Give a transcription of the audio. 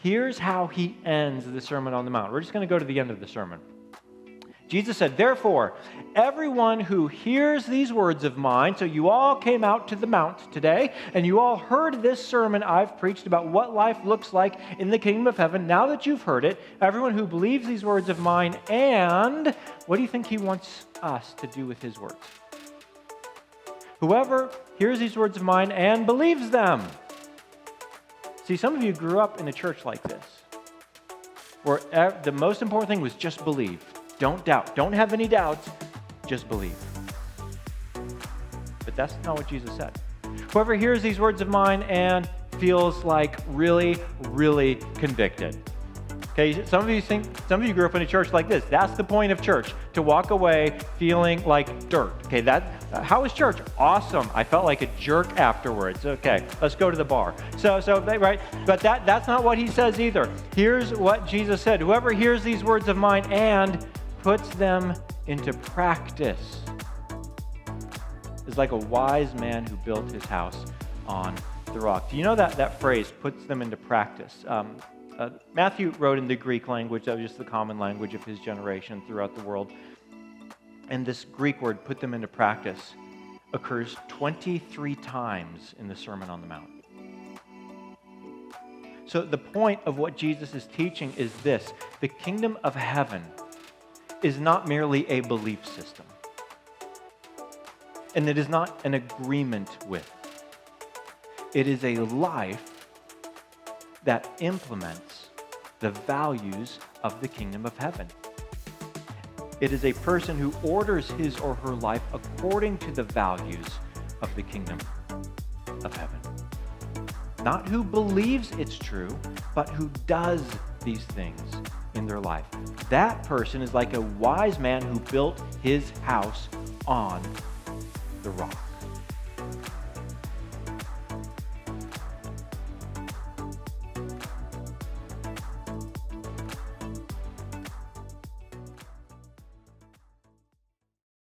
Here's how he ends the Sermon on the Mount. We're just going to go to the end of the sermon. Jesus said, therefore, everyone who hears these words of mine, so you all came out to the Mount today, and you all heard this sermon I've preached about what life looks like in the kingdom of heaven. Now that you've heard it, everyone who believes these words of mine, and what do you think he wants us to do with his words? Whoever hears these words of mine and believes them. See, some of you grew up in a church like this, where the most important thing was just believe. Don't doubt. Don't have any doubts. Just believe. But that's not what Jesus said. Whoever hears these words of mine and feels like really, really convicted. Okay, some of you grew up in a church like this. That's the point of church, to walk away feeling like dirt. Okay, how was church? Awesome. I felt like a jerk afterwards. Okay, let's go to the bar. So right, but that's not what he says either. Here's what Jesus said. Whoever hears these words of mine and puts them into practice is like a wise man who built his house on the rock. Do you know that phrase, puts them into practice? Matthew wrote in the Greek language. That was just the common language of his generation throughout the world. And this Greek word, put them into practice, occurs 23 times in the Sermon on the Mount. So the point of what Jesus is teaching is this: the kingdom of heaven is not merely a belief system. And it is not an agreement with. It is a life that implements the values of the kingdom of heaven. It is a person who orders his or her life according to the values of the kingdom of heaven. Not who believes it's true, but who does these things in their life. That person is like a wise man who built his house on the rock.